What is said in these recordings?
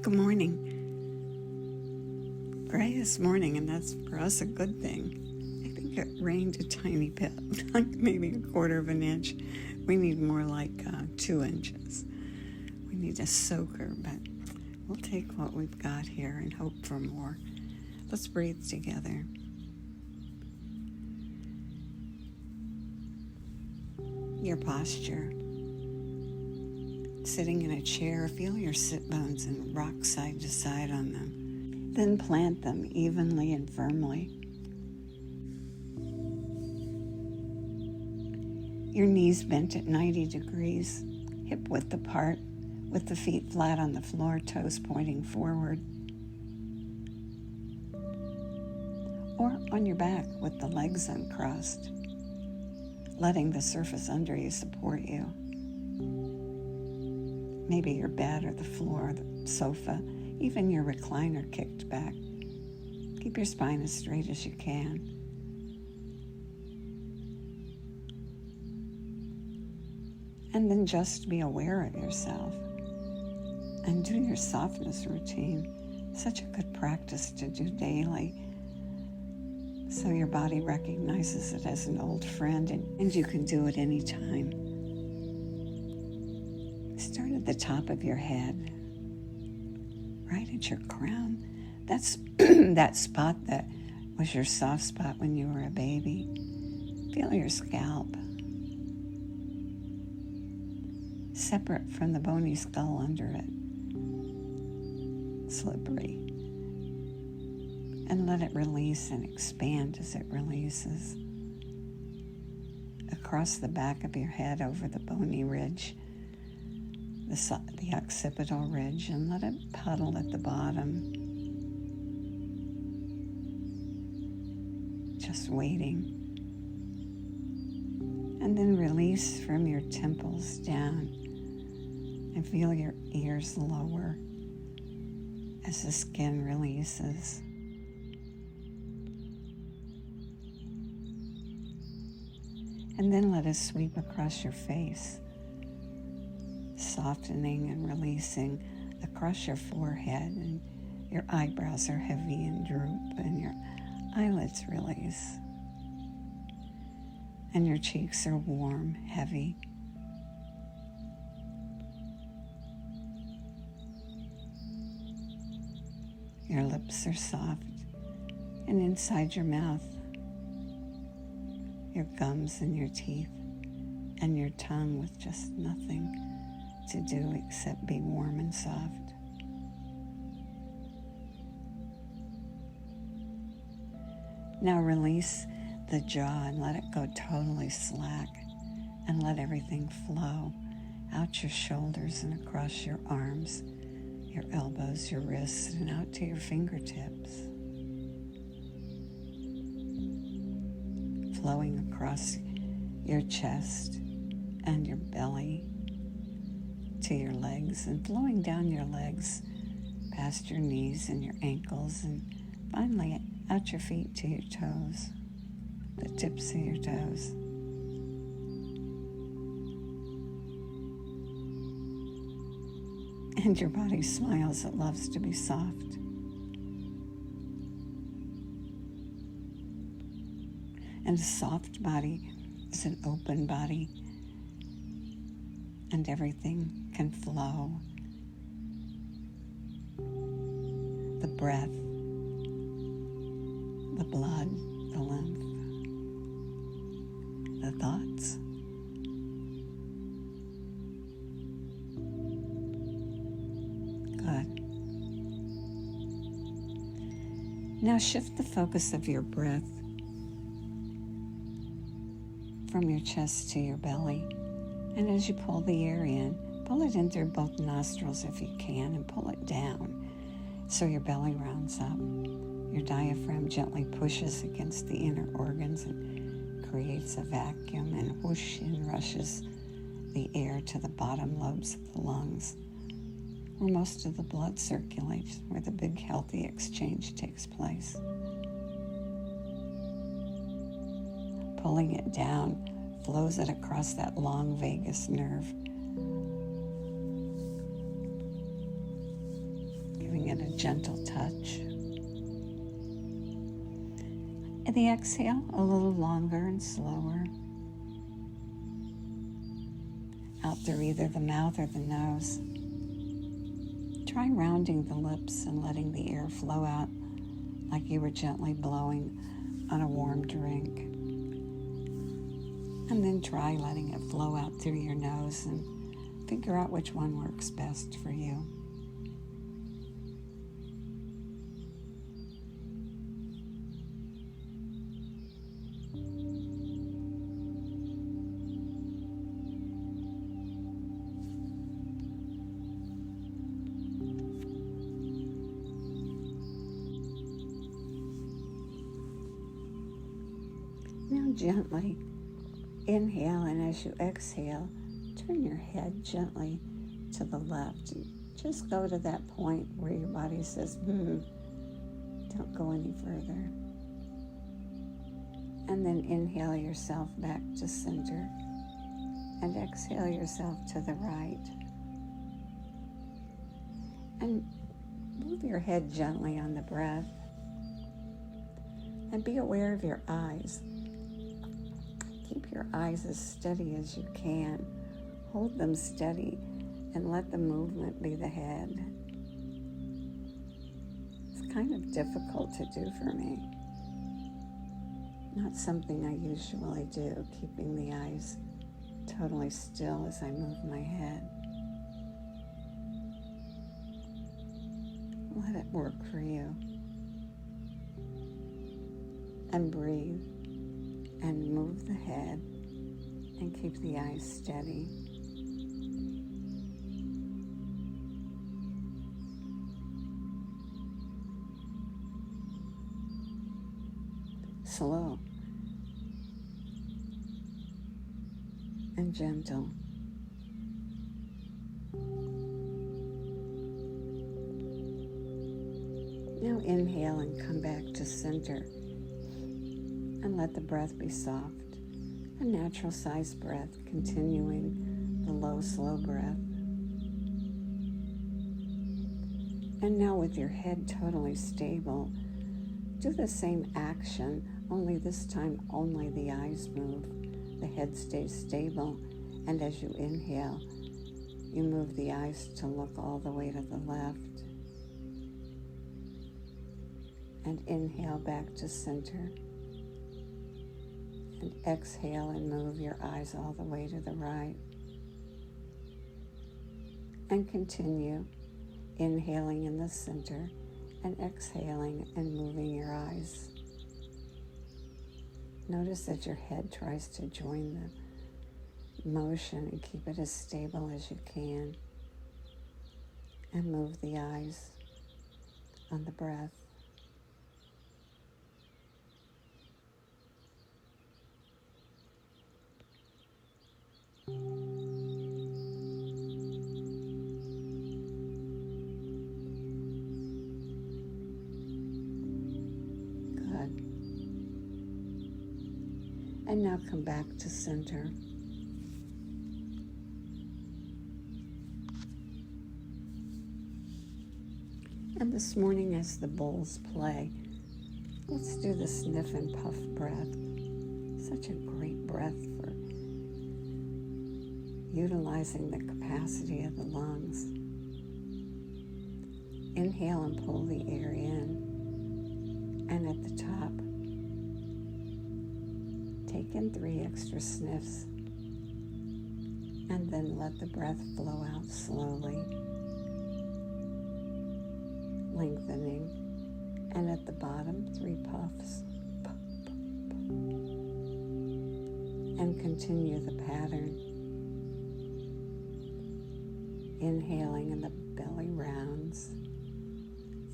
Good morning. Gray this morning, and that's for us a good thing. I think it rained a tiny bit, like maybe a quarter of an inch. We need more like 2 inches. We need a soaker, but we'll take what we've got here and hope for more. Let's breathe together. Your posture. Sitting in a chair, feel your sit bones and rock side to side on them. Then plant them evenly and firmly. Your knees bent at 90 degrees, hip width apart, with the feet flat on the floor, toes pointing forward. Or on your back with the legs uncrossed, letting the surface under you support you. Maybe your bed or the floor, the sofa, even your recliner kicked back. Keep your spine as straight as you can. And then just be aware of yourself. And do your softness routine. Such a good practice to do daily. So your body recognizes it as an old friend and you can do it anytime. Start at the top of your head, right at your crown. That's that spot that was your soft spot when you were a baby. Feel your scalp, separate from the bony skull under it, slippery. And let it release and expand as it releases. Across the back of your head over the bony ridge, the occipital ridge, and let it puddle at the bottom. Just waiting. And then release from your temples down and feel your ears lower as the skin releases. And then let us sweep across your face, softening and releasing across your forehead, and your eyebrows are heavy and droop, and your eyelids release. And your cheeks are warm, heavy. Your lips are soft, and inside your mouth, your gums and your teeth, and your tongue with just nothing to do except be warm and soft. Now release the jaw and let it go totally slack, and let everything flow out your shoulders and across your arms, your elbows, your wrists, and out to your fingertips. Flowing across your chest and your belly to your legs, and flowing down your legs past your knees and your ankles, and finally out your feet to your toes, the tips of your toes. And your body smiles, it loves to be soft. And a soft body is an open body, and everything can flow. The breath, the blood, the lymph, the thoughts. Good. Now shift the focus of your breath from your chest to your belly. And as you pull the air in, pull it in through both nostrils if you can, and pull it down so your belly rounds up. Your diaphragm gently pushes against the inner organs and creates a vacuum, and whoosh in rushes the air to the bottom lobes of the lungs, where most of the blood circulates, where the big healthy exchange takes place. Pulling it down flows it across that long vagus nerve it a gentle touch. And the exhale, a little longer and slower. Out through either the mouth or the nose. Try rounding the lips and letting the air flow out like you were gently blowing on a warm drink. And then try letting it flow out through your nose and figure out which one works best for you. Now gently inhale, and as you exhale, turn your head gently to the left. Just go to that point where your body says, don't go any further. And then inhale yourself back to center and exhale yourself to the right. And move your head gently on the breath. And be aware of your eyes. Keep your eyes as steady as you can. Hold them steady and let the movement be the head. It's kind of difficult to do for me. Not something I usually do, keeping the eyes totally still as I move my head. Let it work for you. And breathe and move the head and keep the eyes steady. Slow and gentle. Now inhale and come back to center and let the breath be soft, a natural sized breath, continuing the low, slow breath. And now with your head totally stable, do the same action, only this time only the eyes move. The head stays stable, and as you inhale, you move the eyes to look all the way to the left. And inhale back to center. And exhale and move your eyes all the way to the right. And continue inhaling in the center and exhaling and moving your eyes. Notice that your head tries to join the motion and keep it as stable as you can. And move the eyes on the breath. And now come back to center. And this morning as the bowls play, let's do the sniff and puff breath. Such a great breath for utilizing the capacity of the lungs. Inhale and pull the air in. And at the top, take in 3 extra sniffs, and then let the breath flow out slowly, lengthening, and at the bottom, 3 puffs. And continue the pattern. Inhaling and the belly rounds,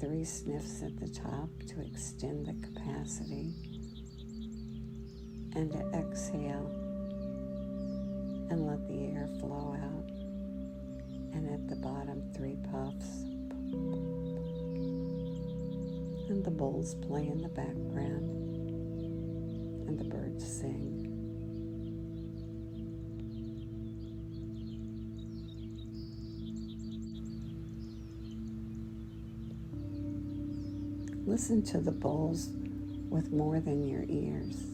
3 sniffs at the top to extend the capacity. And to exhale and let the air flow out. And at the bottom, 3 puffs. And the bowls play in the background. And the birds sing. Listen to the bowls with more than your ears.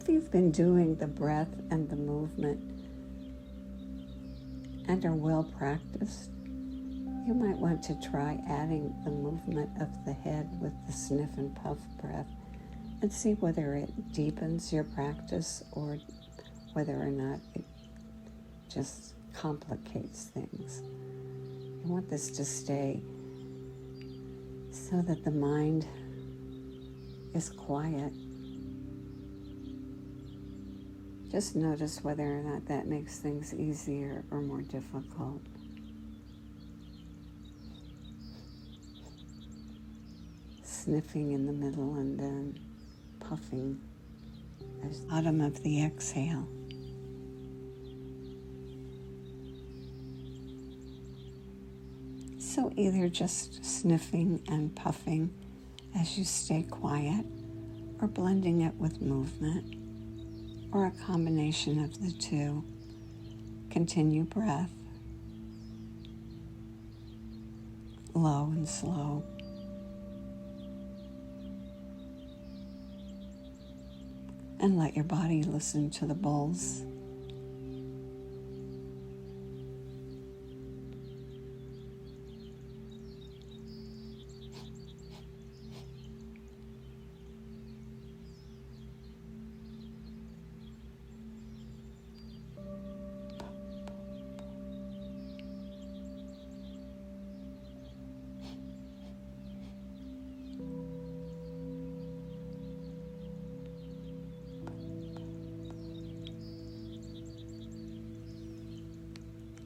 If you've been doing the breath and the movement and are well practiced, you might want to try adding the movement of the head with the sniff and puff breath and see whether it deepens your practice or whether or not it just complicates things. You want this to stay so that the mind is quiet. Just notice whether or not that makes things easier or more difficult. Sniffing in the middle and then puffing as the bottom of the exhale. So either just sniffing and puffing as you stay quiet, or blending it with movement, or a combination of the two. Continue breath, low and slow. And let your body listen to the bowls.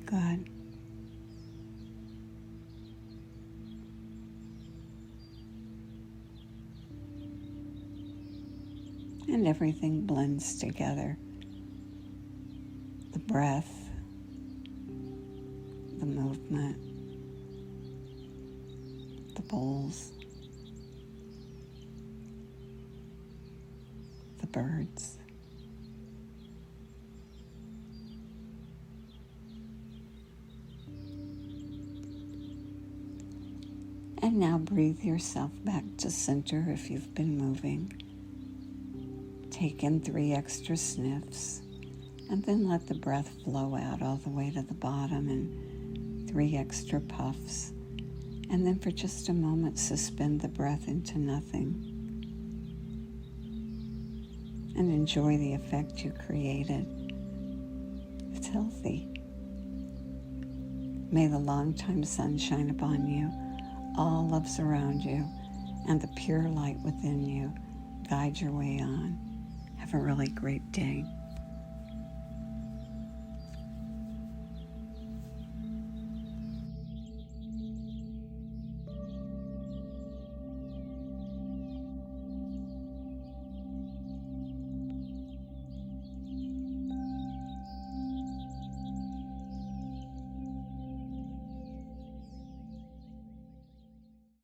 Good. And everything blends together. The breath, the movement, the bowls, the birds. And now breathe yourself back to center if you've been moving. Take in 3 extra sniffs, and then let the breath flow out all the way to the bottom, and 3 extra puffs. And then for just a moment, suspend the breath into nothing. And enjoy the effect you created. It's healthy. May the long-time sun shine upon you, all love surround you, and the pure light within you guide your way on. Have a really great day.